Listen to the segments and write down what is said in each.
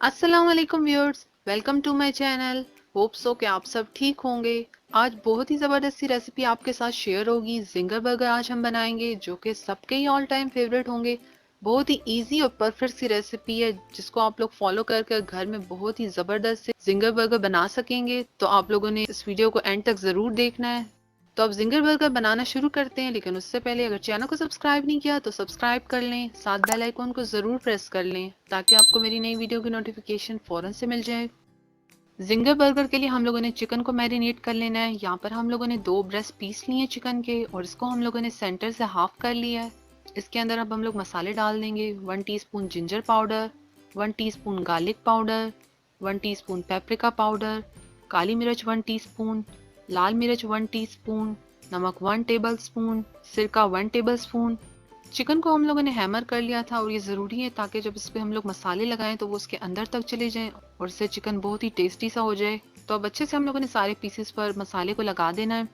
अस्सलाम वालेकुम viewers, welcome to my channel. Hope so कि आप सब ठीक होंगे। आज बहुत ही ज़बरदस्त सी रेसिपी आपके साथ शेयर होगी। जिंगर बर्गर आज हम बनाएंगे जो कि सबके ही ऑल टाइम फेवरेट होंगे। बहुत ही इजी और परफेक्ट सी रेसिपी है जिसको आप लोग फॉलो करके घर में बहुत ही ज़बरदस्त से जिंगर बर्गर बना सकेंगे। तो आप लोगों ने इस वीडियो को एंड तक ज़रूर देखना है। तो अब जिंगर बर्गर बनाना शुरू करते हैं, लेकिन उससे पहले अगर चैनल को सब्सक्राइब नहीं किया तो सब्सक्राइब कर लें, साथ बेल आइकॉन को ज़रूर प्रेस कर लें ताकि आपको मेरी नई वीडियो की नोटिफिकेशन फ़ौरन से मिल जाए। जिंगर बर्गर के लिए हम लोगों ने चिकन को मैरिनेट कर लेना है। यहाँ पर हम लोगों ने 2 ब्रेस्ट पीस लिए हैं चिकन के और इसको हम लोगों ने सेंटर से हाफ कर लिया है। इसके अंदर अब हम लोग मसाले डाल देंगे। 1 teaspoon ginger powder, 1 teaspoon garlic powder, 1 teaspoon paprika powder, काली मिर्च 1 टीस्पून, लाल मिर्च 1 टीस्पून, नमक 1 टेबल स्पून, सिरका 1 टेबल स्पून। चिकन को हम लोगों ने हैमर कर लिया था और ये ज़रूरी है ताकि जब इस पे हम लोग मसाले लगाएं तो वो उसके अंदर तक चले जाएं और इससे चिकन बहुत ही टेस्टी सा हो जाए। तो अब अच्छे से हम लोगों ने सारे पीसेस पर मसाले को लगा देना है।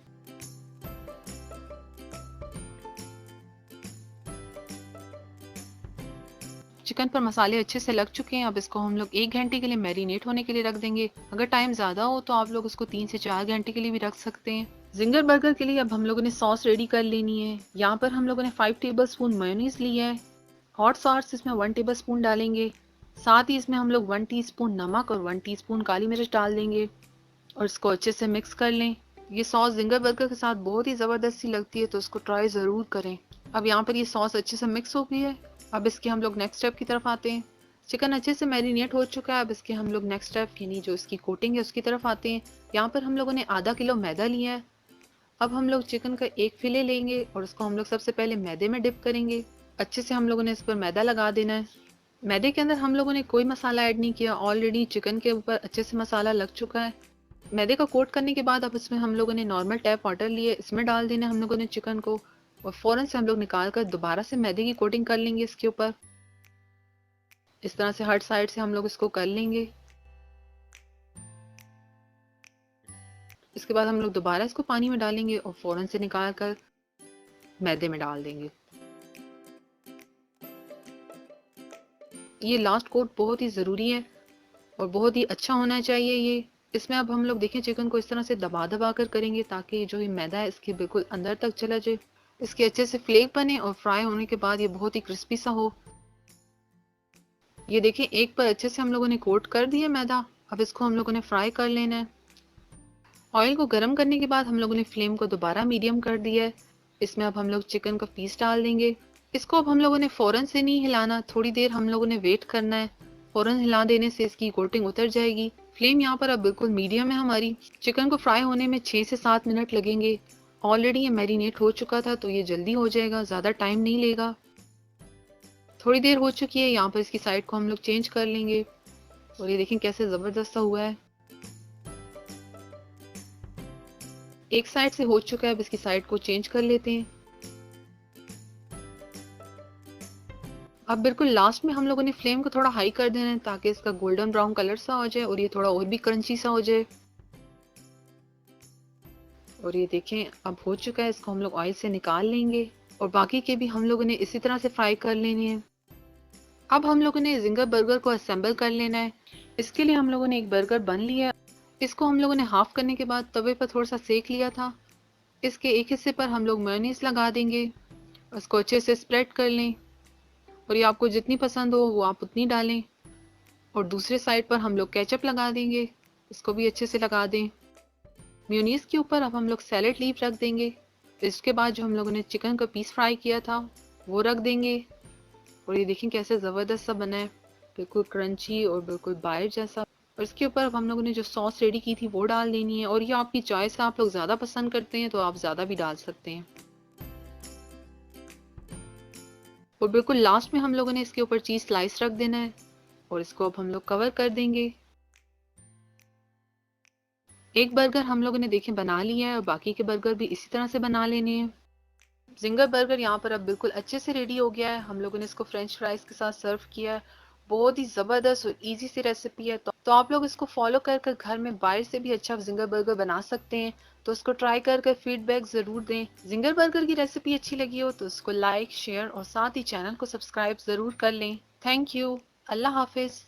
चिकन पर मसाले अच्छे से लग चुके हैं। अब इसको हम लोग 1 घंटे के लिए मैरिनेट होने के लिए रख देंगे। अगर टाइम ज़्यादा हो तो आप लोग उसको 3 से 4 घंटे के लिए भी रख सकते हैं। जिंगर बर्गर के लिए अब हम लोगों ने सॉस रेडी कर लेनी है। यहाँ पर हम लोगों ने 5 टेबल स्पून मेयोनीज लिया है। हॉट सॉस इसमें 1 टेबल स्पून डालेंगे। साथ ही इसमें हम लोग 1 टीस्पून नमक और 1 टीस्पून काली मिर्च डाल देंगे और इसको अच्छे से मिक्स कर लें। ये सॉस जिंगर बर्गर के साथ बहुत ही ज़बरदस्त सी लगती है, तो इसको ट्राई ज़रूर करें। अब यहाँ पर ये सॉस अच्छे से मिक्स हो गई है। अब इसके हम लोग नेक्स्ट स्टेप की तरफ आते हैं। चिकन अच्छे से मैरिनेट हो चुका है। अब इसके हम लोग नेक्स्ट स्टेप यानी जो इसकी कोटिंग है उसकी तरफ आते हैं। यहाँ पर हम लोगों ने आधा किलो मैदा लिया है। अब हम लोग चिकन का एक फिले लेंगे और उसको हम लोग सबसे पहले मैदे में डिप करेंगे। अच्छे से हम लोगों ने इस पर मैदा लगा देना है। मैदे के अंदर हम लोगों ने कोई मसाला ऐड नहीं किया, ऑलरेडी चिकन के ऊपर अच्छे से मसाला लग चुका है। मैदे का कोट करने के बाद अब इसमें हम लोगों ने नॉर्मल टैप वाटर लिए, इसमें डाल देना हम लोगों ने चिकन को और फ़ौरन से हम लोग निकाल कर दोबारा से मैदे की कोटिंग कर लेंगे इसके ऊपर। इस तरह से हर साइड से हम लोग इसको कर लेंगे। इसके बाद हम लोग दोबारा इसको पानी में डालेंगे और फ़ौरन से निकाल कर मैदे में डाल देंगे। ये लास्ट कोट बहुत ही ज़रूरी है और बहुत ही अच्छा होना चाहिए ये। इसमें अब हम लोग देखें चिकन को इस तरह से दबा दबा कर करेंगे ताकि जो ये मैदा है इसके बिल्कुल अंदर तक चला जाए, इसके अच्छे से फ्लेक बने और फ्राई होने के बाद ये बहुत ही क्रिस्पी सा हो। ये देखिए एक पर अच्छे से हम लोगों ने कोट कर दिया मैदा। अब इसको हम लोगों ने फ्राई कर लेना है। ऑयल को गर्म करने के बाद हम लोगों ने फ्लेम को दोबारा मीडियम कर दिया है। इसमें अब हम लोग चिकन का पीस डाल देंगे। इसको अब हम लोगों ने फ़ौरन से नहीं हिलाना, थोड़ी देर हम लोगों ने वेट करना है। फ़ौरन हिला देने से इसकी कोटिंग उतर जाएगी। फ्लेम यहाँ पर अब बिल्कुल मीडियम है हमारी। चिकन को फ्राई होने में 6 से 7 मिनट लगेंगे। ऑलरेडी ये मैरिनेट हो चुका था तो ये जल्दी हो जाएगा, ज़्यादा टाइम नहीं लेगा। थोड़ी देर हो चुकी है। यहाँ पर इसकी साइड को हम लोग चेंज कर लेंगे और ये देखें कैसे ज़बरदस्त सा हुआ है। एक साइड से हो चुका है, अब इसकी साइड को चेंज कर लेते हैं। अब बिल्कुल लास्ट में हम लोगों ने फ्लेम को थोड़ा हाई कर देना है ताकि इसका गोल्डन ब्राउन कलर सा हो जाए और ये थोड़ा और भी क्रंची सा हो जाए। और ये देखें अब हो चुका है। इसको हम लोग ऑयल से निकाल लेंगे और बाकी के भी हम लोगों ने इसी तरह से फ्राई कर लेने हैं। अब हम लोगों ने जिंगर बर्गर को असेंबल कर लेना है। इसके लिए हम लोगों ने एक बर्गर बन लिया। इसको हम लोगों ने हाफ करने के बाद तवे पर थोड़ा सा सेक लिया था। इसके एक हिस्से पर हम लोग मेयोनीज लगा देंगे। उसको अच्छे से स्प्रेड कर लें और ये आपको जितनी पसंद हो वो आप उतनी डालें। और दूसरे साइड पर हम लोग केचप लगा देंगे। इसको भी अच्छे से लगा दें। मेयोनीज के ऊपर अब हम लोग सैलेड लीफ रख देंगे। इसके बाद जो हम लोगों ने चिकन का पीस फ्राई किया था वो रख देंगे और ये देखें कैसे ज़बरदस्त सा बना है, बिल्कुल क्रंची और बिल्कुल बाइट जैसा। और इसके ऊपर अब हम लोगों ने जो सॉस रेडी की थी वो डाल देनी है और ये आपकी चॉइस है, आप लोग ज़्यादा पसंद करते हैं तो आप ज़्यादा भी डाल सकते हैं। और बिल्कुल लास्ट में हम लोगों ने इसके ऊपर चीज़ स्लाइस रख देना है और इसको अब हम लोग कवर कर देंगे। एक बर्गर हम लोगों ने देखें बना लिया है और बाकी के बर्गर भी इसी तरह से बना लेने हैं। जिंगर बर्गर यहाँ पर अब बिल्कुल अच्छे से रेडी हो गया है। हम लोगों ने इसको फ्रेंच फ्राइज के साथ सर्व किया है। बहुत ही ज़बरदस्त और इजी सी रेसिपी है। तो आप लोग इसको फॉलो कर कर घर में बाहर से भी अच्छा जिंगर बर्गर बना सकते हैं। तो उसको ट्राई कर कर फीडबैक ज़रूर दें। जिंगर बर्गर की रेसिपी अच्छी लगी हो तो उसको लाइक शेयर और साथ ही चैनल को सब्सक्राइब ज़रूर कर लें। Thank you. अल्लाह हाफिज़।